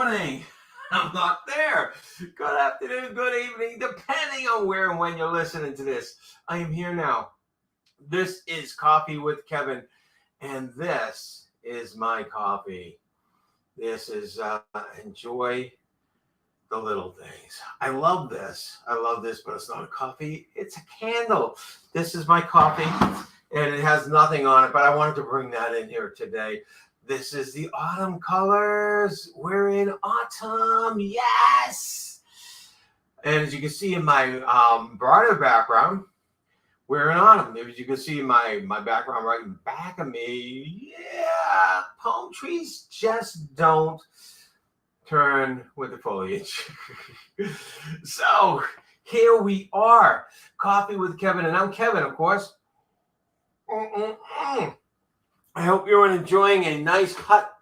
morning. I'm not there. Good afternoon, good evening, depending on where and when you're listening to this. I am here now. This is Coffee with Kevin, and this is my coffee. This is enjoy the little things. I love this. But it's not a coffee. It's a candle. This is my coffee, and it has nothing on it, but I wanted to bring that in here today. This is the autumn colors. We're in autumn. Yes. And as you can see in my broader background, we're in autumn. As you can see my background right in back of me, yeah, palm trees just don't turn with the foliage. So here we are, Coffee with Kevin, and I'm Kevin, of course. I hope you're enjoying a nice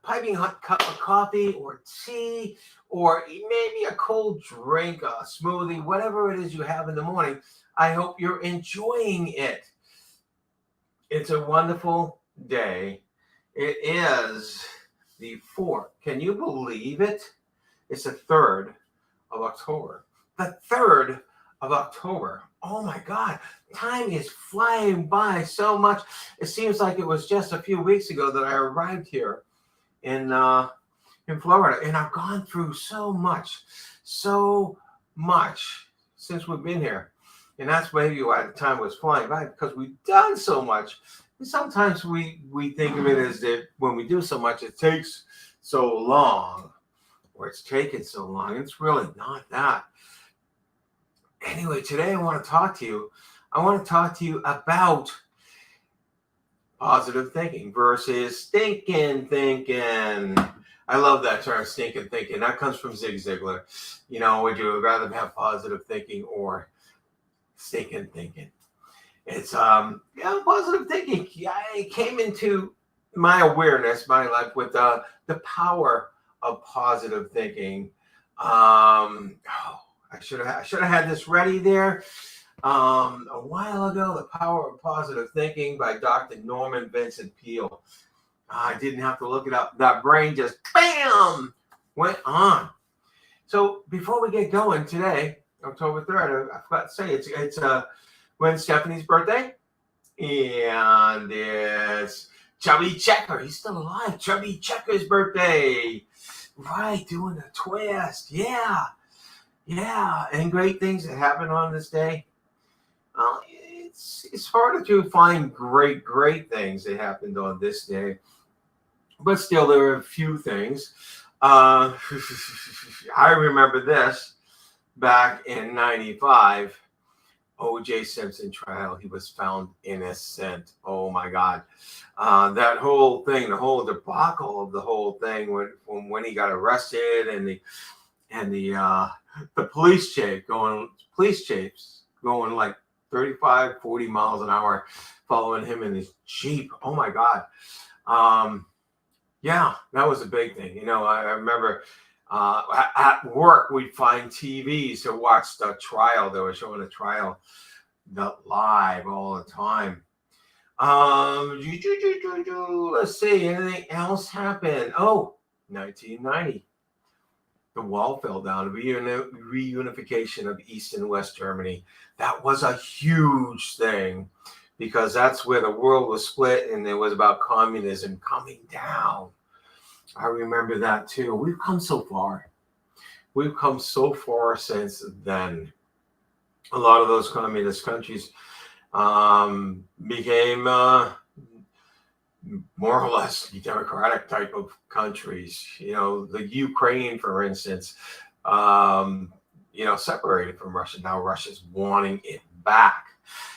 piping hot cup of coffee or tea, or maybe a cold drink, a smoothie, whatever it is you have in the morning. I hope you're enjoying it. It's a wonderful day. It is the 4th. Can you believe it? It's the 3rd of October. The 3rd of October. Oh my God, time is flying by so much. It seems like it was just a few weeks ago that I arrived here in Florida, and I've gone through so much since we've been here. And that's maybe why the time was flying by, because we've done so much. And sometimes we think of it as that when we do so much, it takes so long, or it's taken so long. It's really not that. Anyway, today I want to talk to you. About positive thinking versus stinking thinking. I love that term, stinking thinking. That comes from Zig Ziglar. You know, would you rather have positive thinking or stinking thinking? It's positive thinking. I came into my awareness, my life, with the power of positive thinking. I should have had this ready there a while ago. The Power of Positive Thinking by Dr. Norman Vincent Peale. I didn't have to look it up. That brain just bam went on. So before we get going today, October 3rd, I forgot to say it's when Stephanie's birthday, and it's Chubby Checker. He's still alive. Chubby Checker's birthday. Right, doing a twist. Yeah, and great things that happen on this day. It's harder to find great things that happened on this day, but still there are a few things. I remember this back in '95, O.J. Simpson trial. He was found innocent. Oh my God, that whole thing, the whole debacle of the whole thing when he got arrested, and the police chase going like 35, 40 miles an hour, following him in his Jeep. Oh my God. Yeah, that was a big thing. You know, I remember at work, we'd find TVs to watch the trial. They were showing the trial live all the time. Let's see, anything else happened? 1990. The wall fell down, the reunification of East and West Germany. That was a huge thing, because that's where the world was split, and it was about communism coming down. I remember that too. We've come so far. We've come so far since then. A lot of those communist countries became more or less democratic type of countries. You know, the Ukraine, for instance, separated from Russia. Now Russia's wanting it back.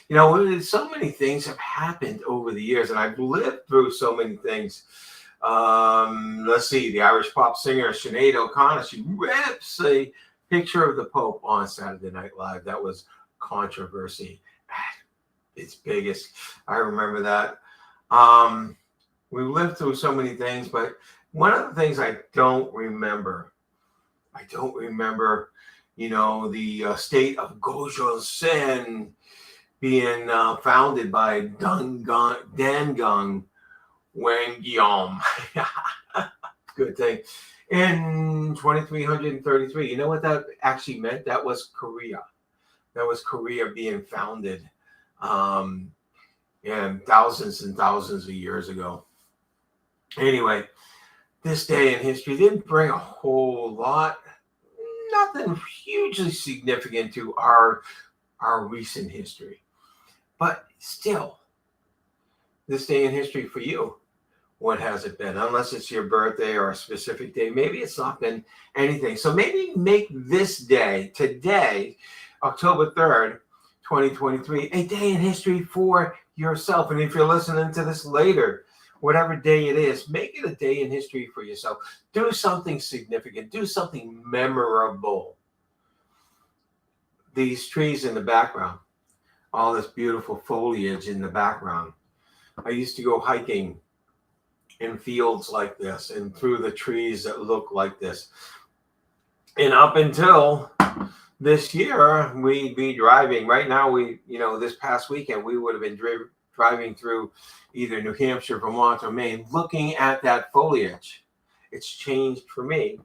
You know, so many things have happened over the years, and I've lived through so many things. Let's see, the Irish pop singer Sinead O'Connor, she rips a picture of the Pope on Saturday Night Live. That was controversy at its biggest. I remember that. We lived through so many things, but one of the things I don't remember, the state of Gojolsen being founded by Dangung Wangyom. Good thing. In 2333. You know what that actually meant? That was Korea. That was Korea being founded, um, and thousands and thousands of years ago. Anyway, this day in history didn't bring a whole lot, nothing hugely significant to our recent history. But still, this day in history for you, what has it been? Unless it's your birthday or a specific day, maybe it's not been anything. So maybe make this day, today, October 3rd, 2023, a day in history for yourself. And if you're listening to this later, whatever day it is, make it a day in history for yourself. Do something significant, do something memorable. These trees in the background, all this beautiful foliage in the background. I used to go hiking in fields like this and through the trees that look like this. And up until this year, we'd be driving. Right now, this past weekend, we would have been driving through either New Hampshire, Vermont, or Maine, looking at that foliage. It's changed for me,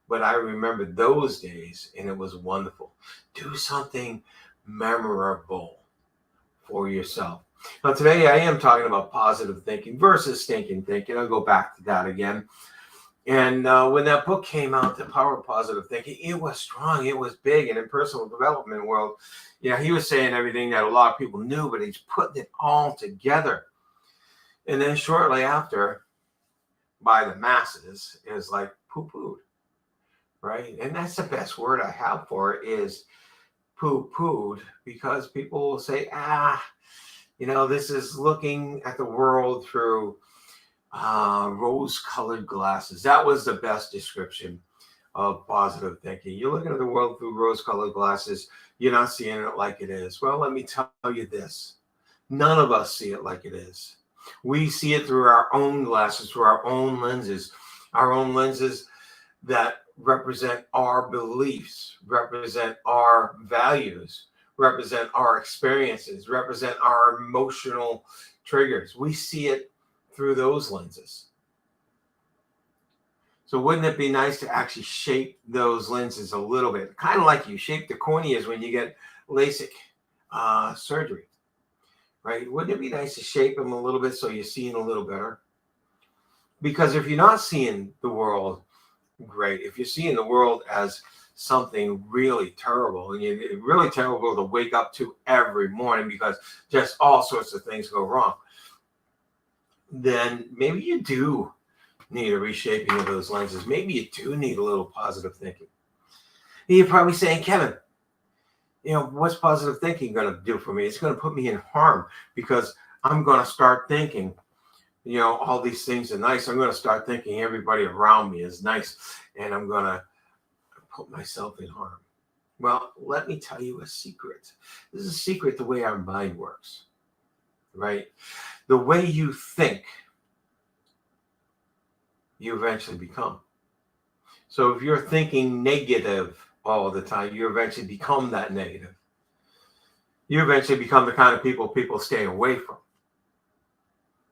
but I remember those days, and it was wonderful. Do something memorable for yourself. Now, today I am talking about positive thinking versus stinking thinking. I'll go back to that again. And when that book came out, The Power of Positive Thinking, it was strong. It was big. And in personal development world, he was saying everything that a lot of people knew, but he's putting it all together. And then shortly after, by the masses, is like poo-pooed, right? And that's the best word I have for it is poo-pooed, because people will say, this is looking at the world through rose-colored glasses. That was the best description of positive thinking. You're looking at the world through rose-colored glasses. You're not seeing it like it is. Well, let me tell you this. None of us see it like it is. We see it through our own glasses, through our own lenses that represent our beliefs, represent our values, represent our experiences, represent our emotional triggers. We see it through those lenses. So wouldn't it be nice to actually shape those lenses a little bit? Kind of like you shape the corneas when you get LASIK surgery, right? Wouldn't it be nice to shape them a little bit so you're seeing a little better? Because if you're not seeing the world great, if you're seeing the world as something really terrible, and it's really terrible to wake up to every morning because just all sorts of things go wrong, then maybe you do need a reshaping of those lenses. Maybe you do need a little positive thinking. You're probably saying, Kevin, what's positive thinking going to do for me? It's going to put me in harm because I'm going to start thinking, all these things are nice. I'm going to start thinking everybody around me is nice, and I'm going to put myself in harm. Well, let me tell you a secret. This is a secret the way our mind works, right? The way you think, you eventually become. So if you're thinking negative all the time, you eventually become that negative. You eventually become the kind of people stay away from,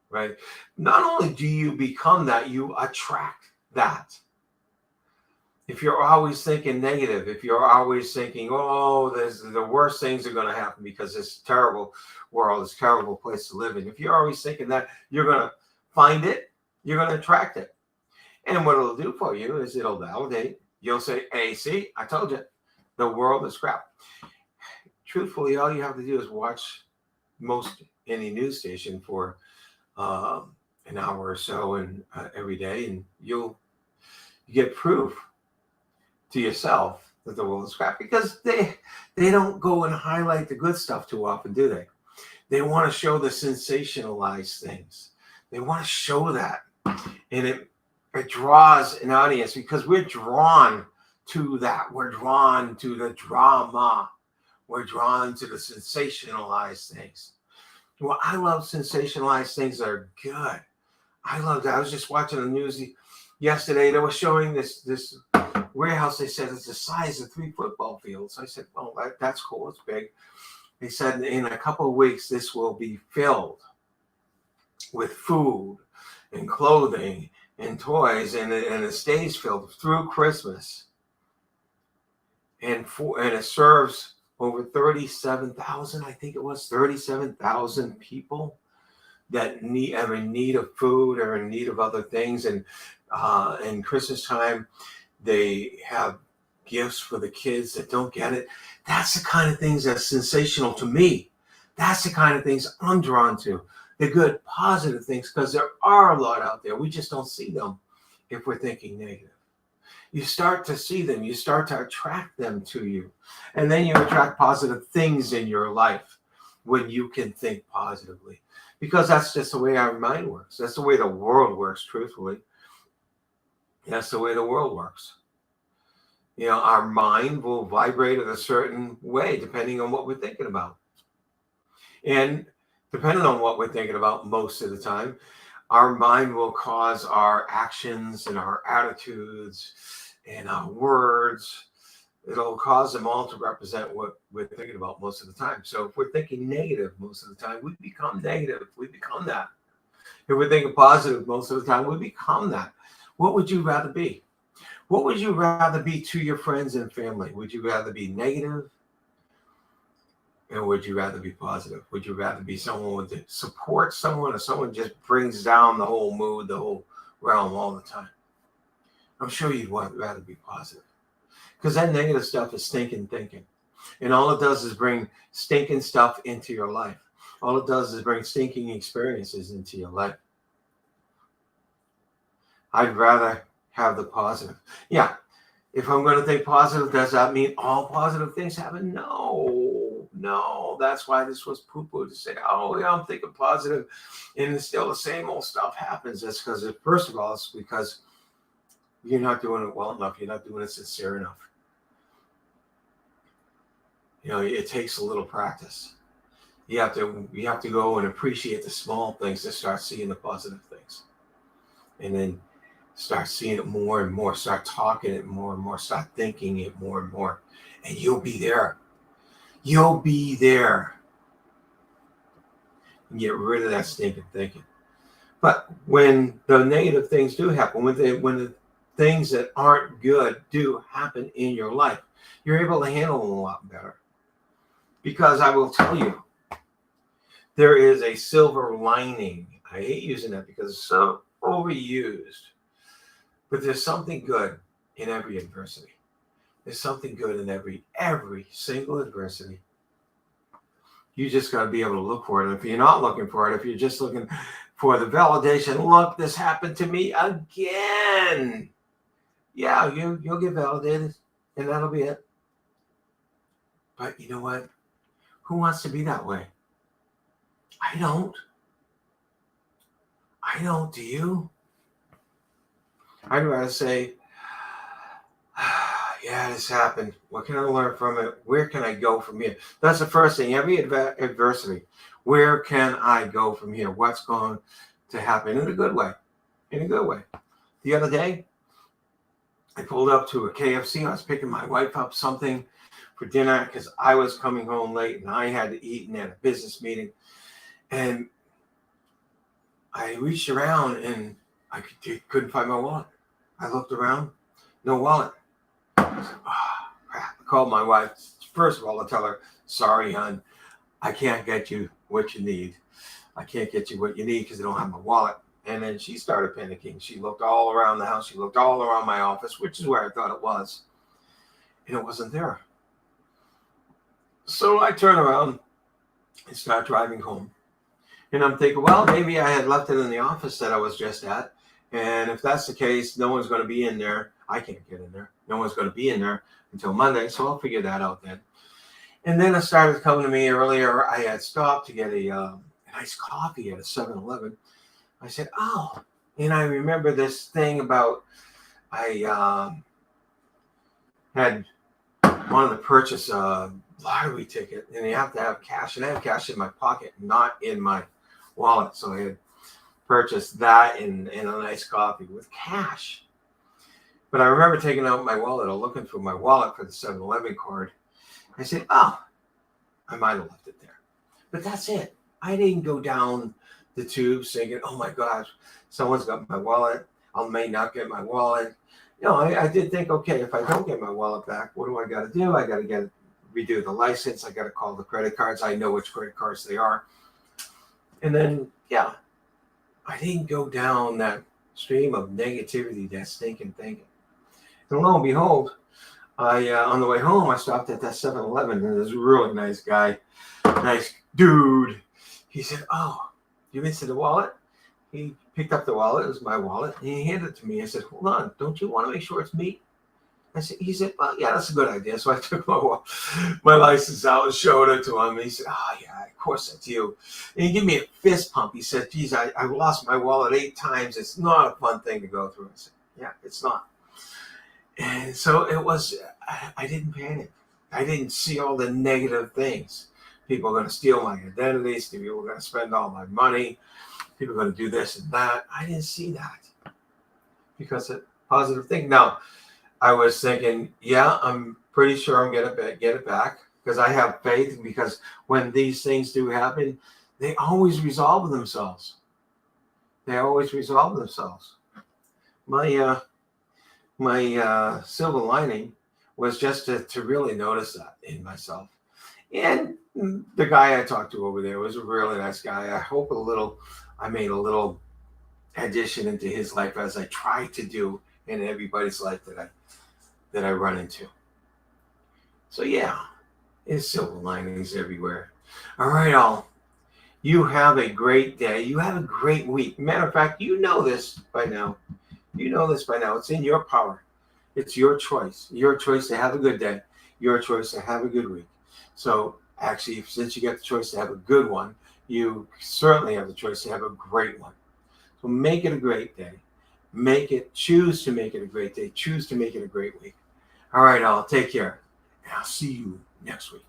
right? Not only do you become that, you attract that. If you're always thinking negative, if you're always thinking, the worst things are going to happen because this terrible world, this terrible place to live in. If you're always thinking that, you're going to find it, you're going to attract it. And what it'll do for you is it'll validate. You'll say, hey, see, I told you, the world is crap. Truthfully, all you have to do is watch any news station for an hour or so and every day, and you get proof to yourself that the world is crap, because they don't go and highlight the good stuff too often, do they? They want to show the sensationalized things. They want to show that, and it draws an audience because we're drawn to that. We're drawn to the drama. We're drawn to the sensationalized things. Well, I love sensationalized things that are good. I love that. I was just watching the news yesterday. They were showing this warehouse. They said it's the size of 3 football fields. I said, well, that's cool. It's big. They said in a couple of weeks, this will be filled with food and clothing and toys, and it stays filled through Christmas. And it serves over 37,000, I think it was 37,000 people that are in need of food or in need of other things. And in Christmas time, they have gifts for the kids that don't get it. That's the kind of things that's sensational to me. That's the kind of things I'm drawn to. The good, positive things, because there are a lot out there. We just don't see them if we're thinking negative. You start to see them. You start to attract them to you. And then you attract positive things in your life when you can think positively. Because that's just the way our mind works. That's the way the world works, truthfully. That's the way the world works. You know, our mind will vibrate in a certain way depending on what we're thinking about. And depending on what we're thinking about most of the time, our mind will cause our actions and our attitudes and our words. It'll cause them all to represent what we're thinking about most of the time. So if we're thinking negative most of the time, we become negative. We become that. If we're thinking positive most of the time, we become that. What would you rather be? What would you rather be to your friends and family? Would you rather be negative? And would you rather be positive? Would you rather be someone that supports someone, or someone just brings down the whole mood, the whole realm all the time? I'm sure you'd rather be positive, because that negative stuff is stinking thinking. And all it does is bring stinking stuff into your life. All it does is bring stinking experiences into your life. I'd rather have the positive. Yeah. If I'm going to think positive, does that mean all positive things happen? No. That's why this was poo-poo to say, oh, yeah, I'm thinking positive, and it's still the same old stuff happens. That's because, first of all, it's because you're not doing it well enough. You're not doing it sincere enough. You know, it takes a little practice. You have to go and appreciate the small things to start seeing the positive things. And then start seeing it more and more, start talking it more and more, start thinking it more and more, and you'll be there. You'll be there. And get rid of that stinking thinking. But when the negative things do happen, when the things that aren't good do happen in your life, you're able to handle them a lot better. Because I will tell you, there is a silver lining. I hate using that because it's so overused. But there's something good in every adversity. There's something good in every single adversity. You just got to be able to look for it. And if you're not looking for it, if you're just looking for the validation, look, this happened to me again. Yeah, you'll get validated, and that'll be it. But you know what? Who wants to be that way? I don't. Do you? I'd rather say, yeah, this happened. What can I learn from it? Where can I go from here? That's the first thing. Every adversity, where can I go from here? What's going to happen in a good way? In a good way. The other day, I pulled up to a KFC. I was picking my wife up something for dinner because I was coming home late and I had to eat and had a business meeting. And I reached around and I couldn't find my wallet. I looked around, no wallet. I said, oh, crap. I called my wife. First of all, I tell her, sorry, hon, I can't get you what you need. I can't get you what you need because I don't have my wallet. And then she started panicking. She looked all around the house. She looked all around my office, which is where I thought it was. And it wasn't there. So I turn around and start driving home. And I'm thinking, well, maybe I had left it in the office that I was just at. And if that's the case, no one's going to be in there. I can't get in there. No one's going to be in there until Monday. So I'll figure that out then. And then it started coming to me earlier. I had stopped to get a nice coffee at a 7-Eleven. I said, oh, and I remember this thing about I had wanted to purchase a lottery ticket, and you have to have cash, and I have cash in my pocket, not in my wallet. So I had purchased that and a nice coffee with cash. But I remember taking out my wallet or looking for my wallet for the 7-Eleven card. I said, oh, I might have left it there. But that's it. I didn't go down the tubes thinking, oh my gosh, someone's got my wallet. I may not get my wallet. I did think, okay, if I don't get my wallet back, what do I got to do? I got to redo the license. I got to call the credit cards. I know which credit cards they are. And then, yeah, I didn't go down that stream of negativity, that stinking thinking. And lo and behold, on the way home, I stopped at that 7-Eleven, and this really nice guy, nice dude. He said, "Oh, you missed the wallet?" He picked up the wallet. It was my wallet, and he handed it to me. I said, "Hold on, don't you want to make sure it's me?" He said, "Well, yeah, that's a good idea." So I took my license out and showed it to him. And he said, "Oh, yeah, of course that's you." And he gave me a fist pump. He said, "Geez, I lost my wallet 8 times. It's not a fun thing to go through." I said, "Yeah, it's not." And so it was, I didn't panic. I didn't see all the negative things. People are going to steal my identities. People are going to spend all my money. People are going to do this and that. I didn't see that because it's a positive thing. Now, I was thinking, yeah, I'm pretty sure I'm going to get it back because I have faith. Because when these things do happen, they always resolve themselves. They always resolve themselves. My silver lining was just to really notice that in myself. And the guy I talked to over there was a really nice guy. I made a little addition into his life as I try to do in everybody's life that I run into. So yeah, there's silver linings everywhere. All right, all. You have a great day. You have a great week. Matter of fact, you know this by now. You know this by now. It's in your power. It's your choice. Your choice to have a good day. Your choice to have a good week. So actually, since you get the choice to have a good one, you certainly have the choice to have a great one. So make it a great day. Choose to make it a great day. Choose to make it a great week. All right, all. Take care. And I'll see you next week.